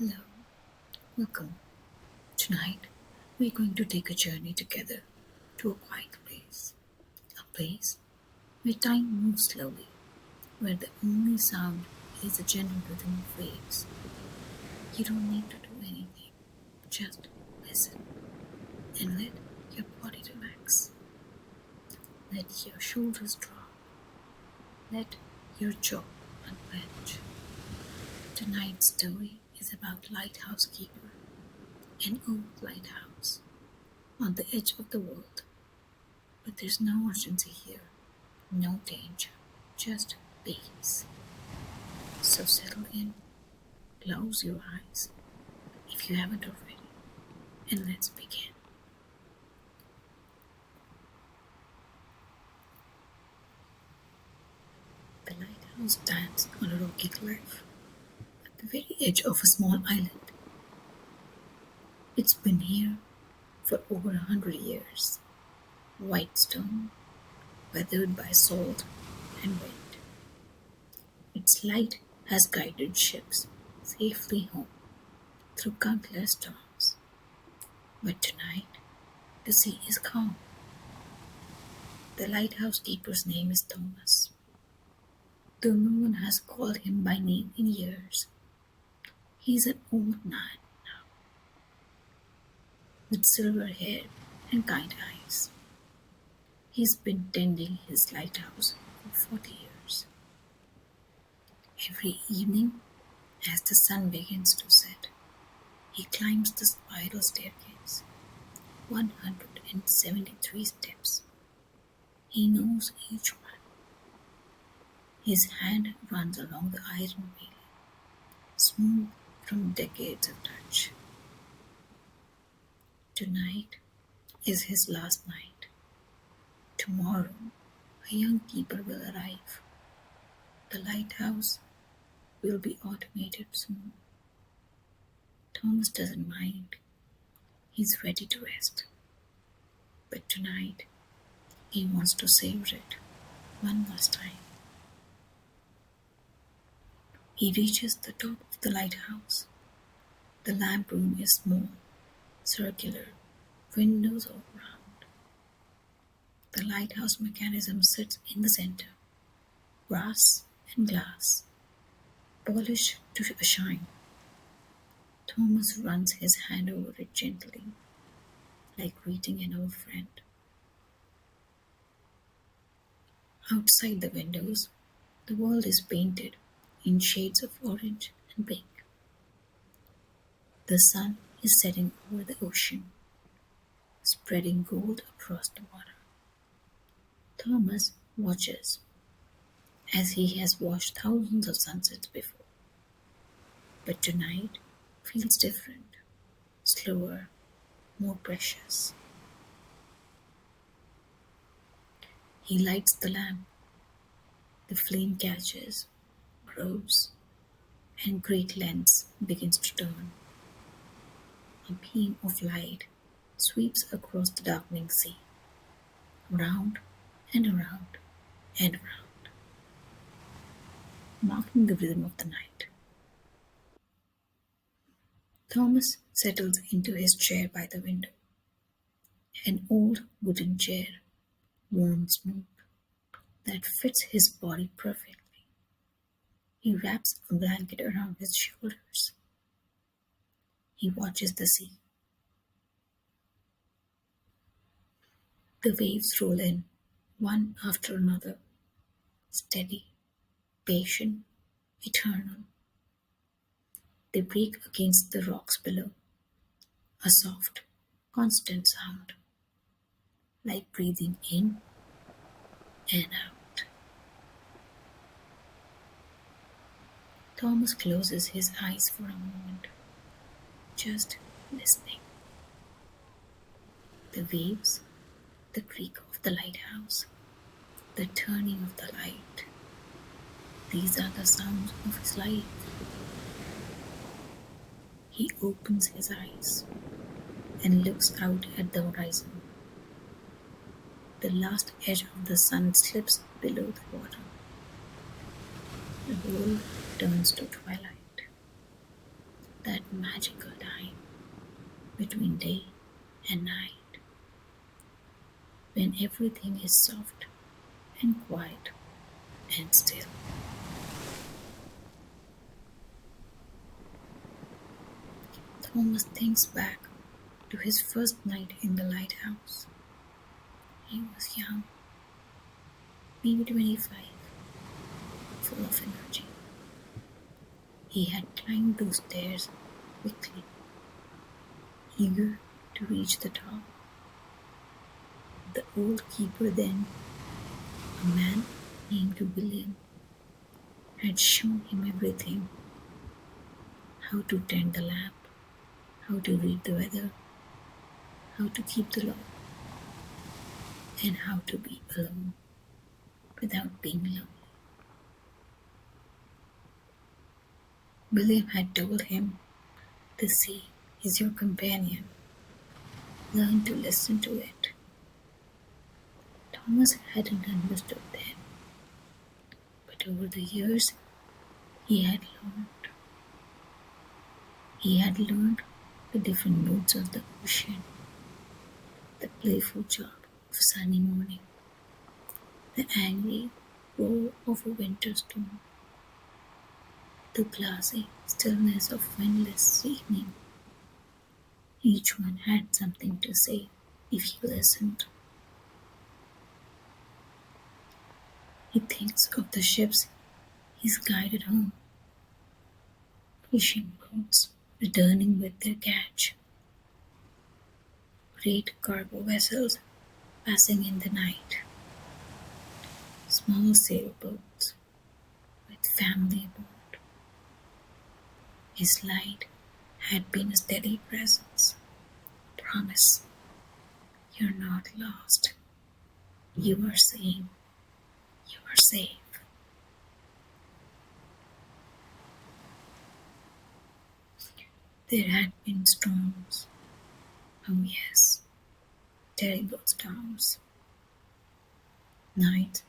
Hello, welcome. Tonight, we're going to take a journey together to a quiet a place where time moves slowly, where the only sound is the gentle rhythm of waves. You don't need to do anything, just listen and let your body relax. Let your shoulders drop, let your jaw unbend. Tonight's story is about Lighthouse Keeper, an old lighthouse on the edge of the world. But there's no urgency here, no danger, just peace. So settle in, close your eyes if you haven't already, and let's begin. The lighthouse stands on a rocky cliff at the very edge of a small island. It's been here for over 100 years. White stone, weathered by salt and wind. Its light has guided ships safely home through countless storms. But tonight, the sea is calm. The lighthouse keeper's name is Thomas, though no one has called him by name in years. He's an old man with silver hair and kind eyes. He's been tending his lighthouse for 40 years. Every evening, as the sun begins to set, he climbs the spiral staircase, 173 steps. He knows each one. His hand runs along the iron railing, smooth from decades of touch. Tonight is his last night. Tomorrow, a young keeper will arrive. The lighthouse will be automated soon. Thomas doesn't mind. He's ready to rest. But tonight, he wants to savor it one last time. He reaches the top of the lighthouse. The lamp room is small, circular, windows all round. The lighthouse mechanism sits in the center, brass and glass, polished to a shine. Thomas runs his hand over it gently, like greeting an old friend. Outside the windows, the world is painted in shades of orange and pink. The sun is setting over the ocean, spreading gold across the water. Thomas watches, as he has watched thousands of sunsets before. But tonight feels different, slower, more precious. He lights the lamp. The flame catches, grows, and great lengths begins to turn. A beam of light sweeps across the darkening sea, round and around and around, marking the rhythm of the night. Thomas settles into his chair by the window, an old wooden chair, worn smooth, that fits his body perfectly. He wraps a blanket around his shoulders. He watches the sea. The waves roll in, one after another, steady, patient, eternal. They break against the rocks below, a soft, constant sound, like breathing in and out. Thomas closes his eyes for a moment, just listening. The waves, the creak of the lighthouse, the turning of the light. These are the sounds of his life. He opens his eyes and looks out at the horizon. The last edge of the sun slips below the water. The world turns to twilight. that magical time between day and night when everything is soft and quiet and still. Thomas thinks back to his first night in the lighthouse. He was young, maybe 25, full of energy. He had climbed those stairs quickly, eager to reach the top. The old keeper then, a man named William, had shown him everything: how to tend the lamp, how to read the weather, how to keep the law, and how to be alone without being lonely. William had told him, "The sea is your companion. Learn to listen to it." Thomas hadn't understood then, but over the years he had learned. He had learned the different moods of the ocean, the playful charm of a sunny morning, the angry roar of a winter storm, the glassy stillness of windless evening. Each one had something to say if he listened. He thinks of the ships he's guided home, fishing boats returning with their catch, great cargo vessels passing in the night, small sailboats with family aboard. His light had been a steady presence, promise: "You're not lost. You are seen. You are safe." There had been storms. Oh yes, terrible storms. Nights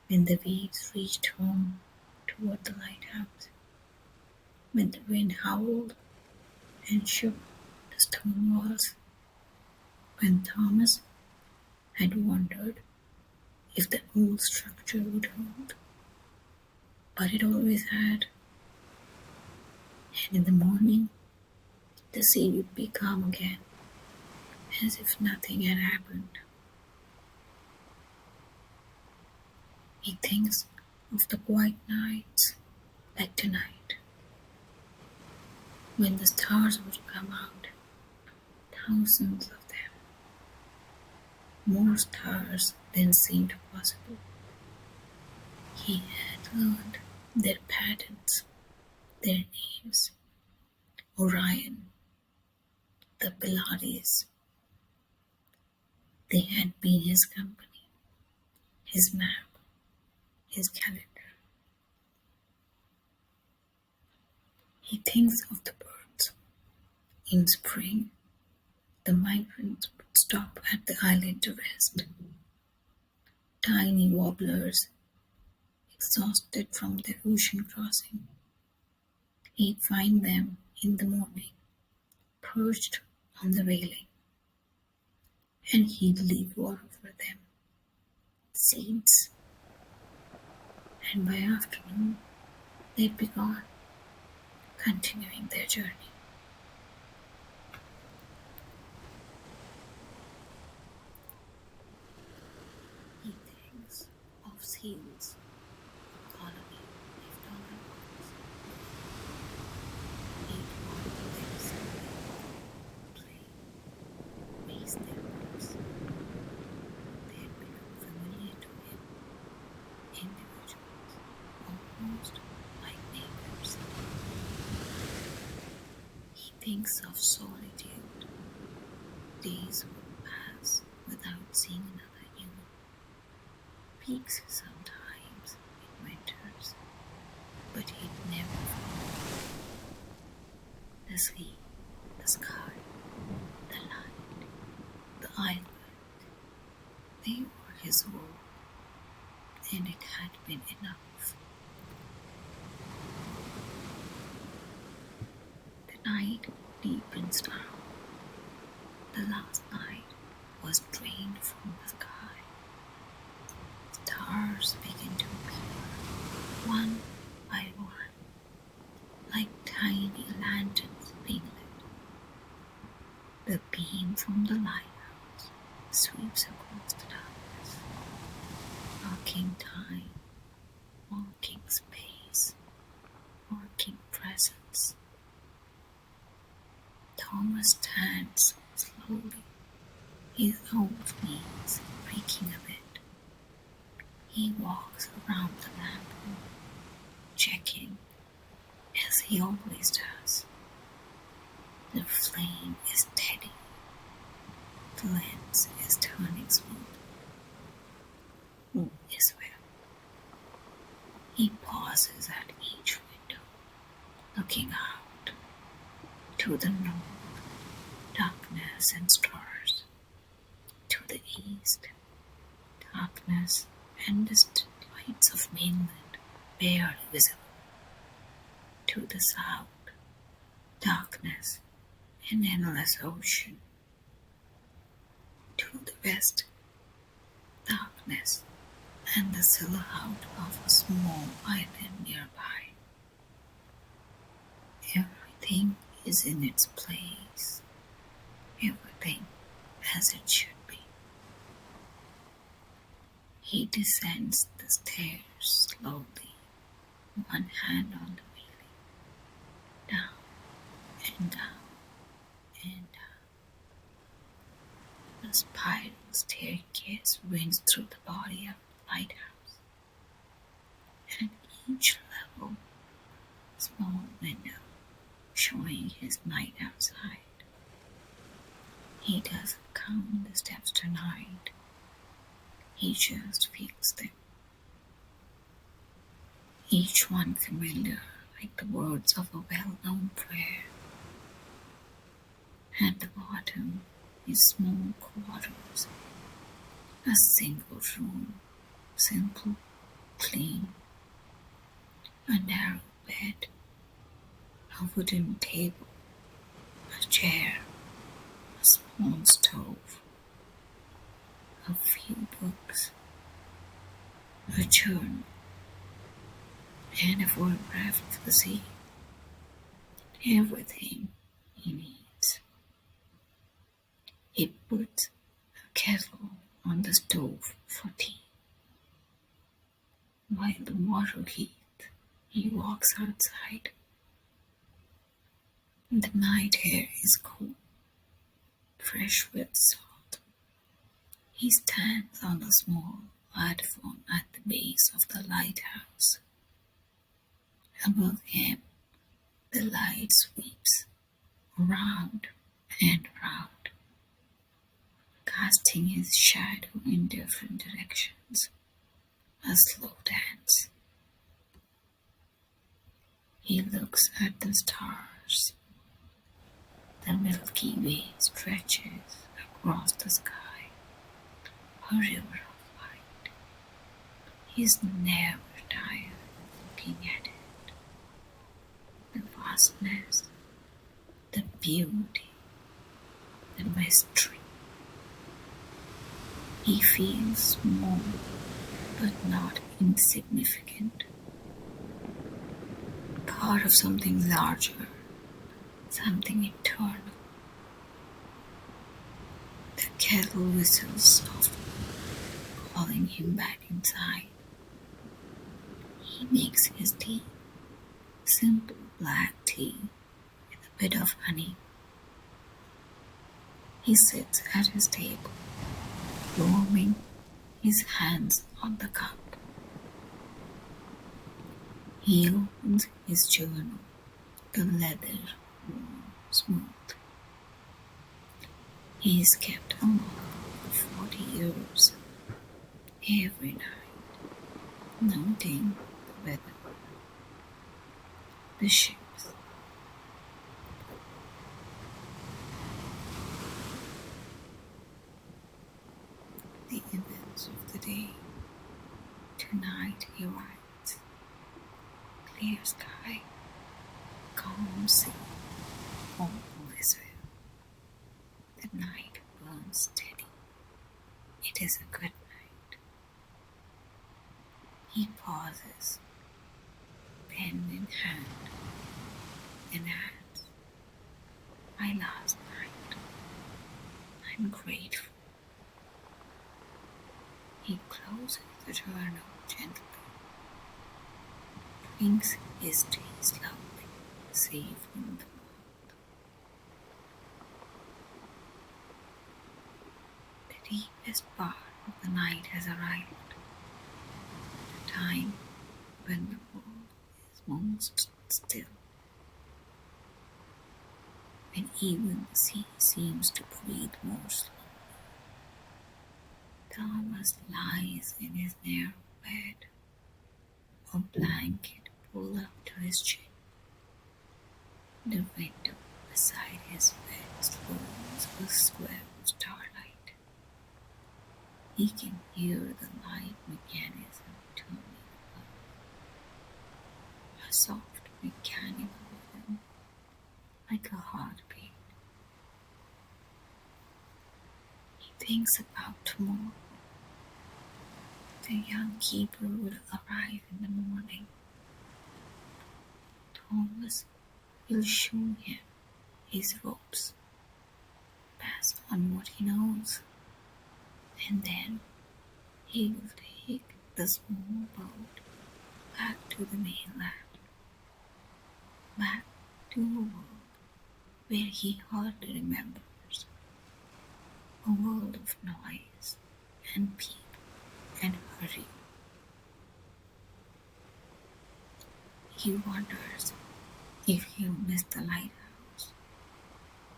when the waves reached home toward the lighthouse, when the wind howled and shook the stone walls, when Thomas had wondered if the old structure would hold, but it always had. And in the morning, the sea would be calm again, as if nothing had happened. He thinks of the quiet nights, like tonight, when the stars would come out, thousands of them, more stars than seemed possible. He had learned their patterns, their names: Orion, the Pleiades. They had been his company, his map, his calendar. He thinks of the birds. In spring, the migrants would stop at the island to rest. Tiny warblers, exhausted from their ocean crossing. He'd find them in the morning, perched on the railing, and he'd leave water for them, seeds, and by afternoon they'd be gone, continuing their journey. He thinks of seals, colony left on the rocks, eat one of them slowly, play, raise their voice. They had become familiar to him, individuals, almost like neighbors. He thinks of solitude. Days would pass without seeing another human. Weeks sometimes in winters, but he'd never forget. The sea, the sky, the light, the island, they were his world, and it had been enough. The night deepens now. The last night was drained from the sky. Stars begin to appear, one by one, like tiny lanterns being lit. The beam from the lighthouse sweeps across the darkness, marking time, marking space, marking presence. Thomas stands slowly, his old knees creaking a bit. He walks around the lamp, checking, as he always does. The flame is steady, the lens is turning smooth. All is well. He pauses at each window, looking out to the north, darkness and stars, to the east, darkness and distant lights of mainland barely visible, to the south, darkness and endless ocean, to the west, darkness and the silhouette of a small island nearby. Everything is in its place, everything as it should be. He descends the stairs slowly, one hand on the railing, down and down and down. The spiral staircase winds through the body of the lighthouse, and each level, small window showing his night outside. He doesn't count the steps tonight, he just feels them. Each one familiar, like the words of a well-known prayer. At the bottom is small quarters, a single room, simple, clean, a narrow bed, a wooden table, a chair, a small stove, a few books, a journal, and a photograph of the sea. Everything he needs. He puts a kettle on the stove for tea. While the water heats, he walks outside. The night air is cool, fresh with salt. He stands on a small platform at the base of the lighthouse. Above him, the light sweeps round and round, casting his shadow in different directions, a slow dance. He looks at the stars. The Milky Way stretches across the sky, a river of light. He's never tired looking at it. The vastness, the beauty, the mystery. He feels small, but not insignificant. Part of something larger, something eternal. The kettle whistles softly, calling him back inside. He makes his tea, simple black tea with a bit of honey. He sits at his table, warming his hands on the cup. He opens his journal, the leather warm, smooth. He's kept a log for 40 years, every night, noting the weather, the ships, the events of the day. Tonight he writes, clear sky, calm sea, always will. The night burns steady. It is a good night. He pauses, pen in hand, and adds, my last night. I'm grateful. He closes the journal gently, drinks his tea slowly, savoring the warmth. The deepest part of the night has arrived, the time when the world is most still, when even the sea seems to breathe more slowly. Thomas lies in his narrow bed, a blanket pulled up to his chin. The window beside his bed throws a square of starlight. He can hear the light mechanism turning above, a soft mechanical rhythm, like a heartbeat. He thinks about tomorrow. The young keeper will arrive in the morning. Thomas will show him his ropes, pass on what he knows, and then he will take the small boat back to the mainland, back to a world where he hardly remembers, a world of noise and people and hurry. He wonders if he'll miss the lighthouse.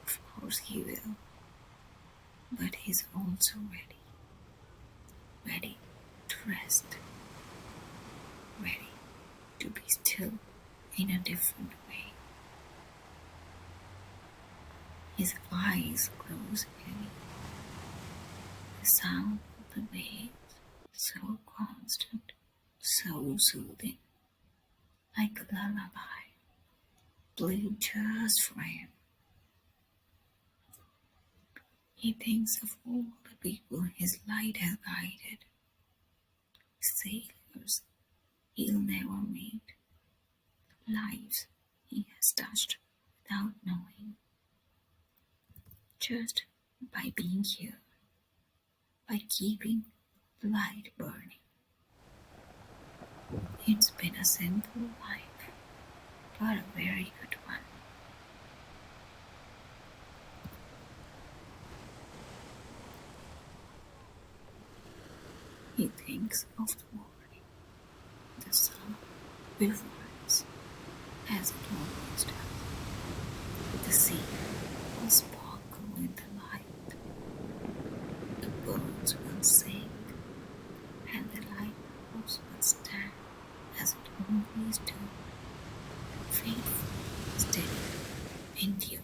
Of course he will, but he's also ready to rest, ready to be still in a different way. His eyes close heavy, the sound of the waves so constant, so soothing, like a lullaby, played just for him. He thinks of all the people his light has guided, sailors he'll never meet, lives he has touched without knowing, just by being here, by keeping the light burning. It's been a simple life, but a very good one. He thinks of the morning. The sun will rise, as it always does. The sea will sparkle in the light. The birds will sing, and the lighthouse will stand as it always does, faithful, steady, enduring.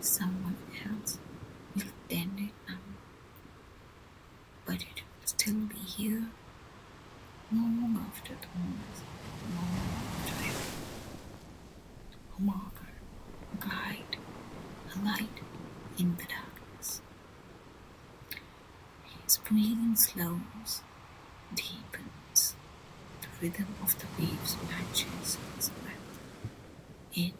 Someone else will tend it now, but it will still be here long after Thomas, long after him. A marker, a guide, a light in the darkness. His breathing slows, deepens. The rhythm of the waves matches his breath. In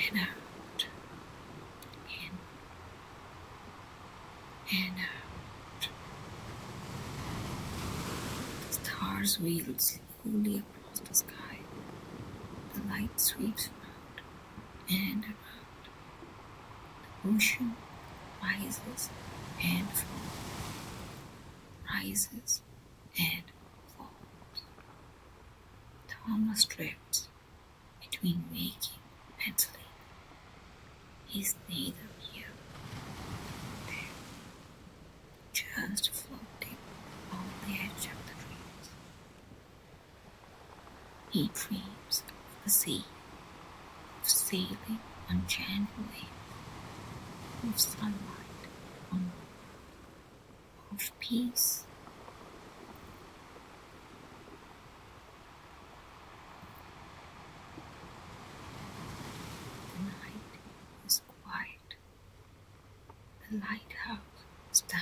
and out, in and out. The stars wheel slowly across the sky. The light sweeps around and around. The ocean rises and falls, rises and falls. Thomas drifts between waking and sleep. He's neither here nor there, just floating on the edge of the dreams. He dreams of the sea, of sailing on gentle waves, of sunlight on water, of peace.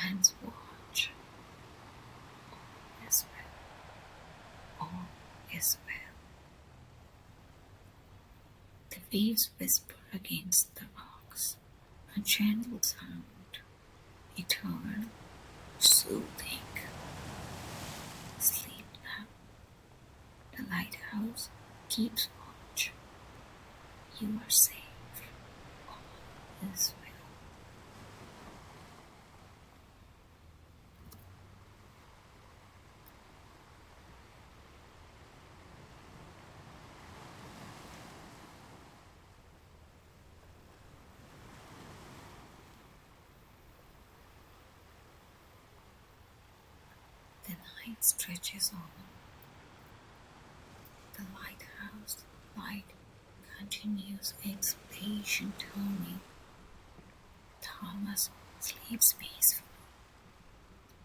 hands watch. All is well. All is well. The waves whisper against the rocks, a gentle sound, eternal, soothing. Sleep now. The lighthouse keeps watch. You are safe. All is well. The night stretches on. The lighthouse light continues its patient turning. Thomas sleeps peacefully,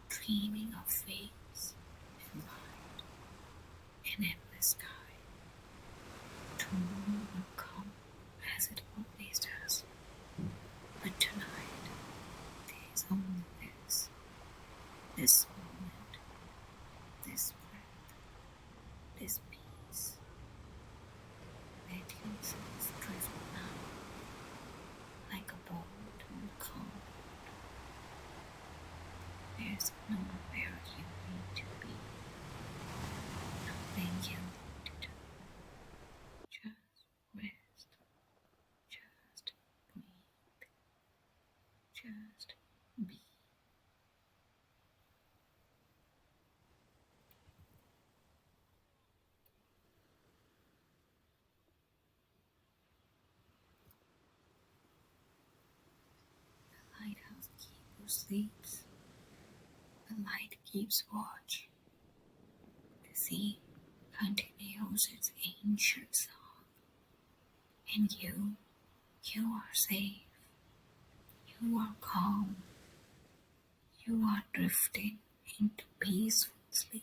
dreaming of waves and light and endless sky. Tomorrow will come as it always does, but tonight there is only this moment, this breath, this peace. Let yourself drift now, like a boat on the calm. There's nowhere you need to be, nothing you need to do. Just rest, just breathe, just be. The lighthouse keeper sleeps, the light keeps watch. The sea continues its ancient song, and you are safe, you are calm, you are drifting into peaceful sleep.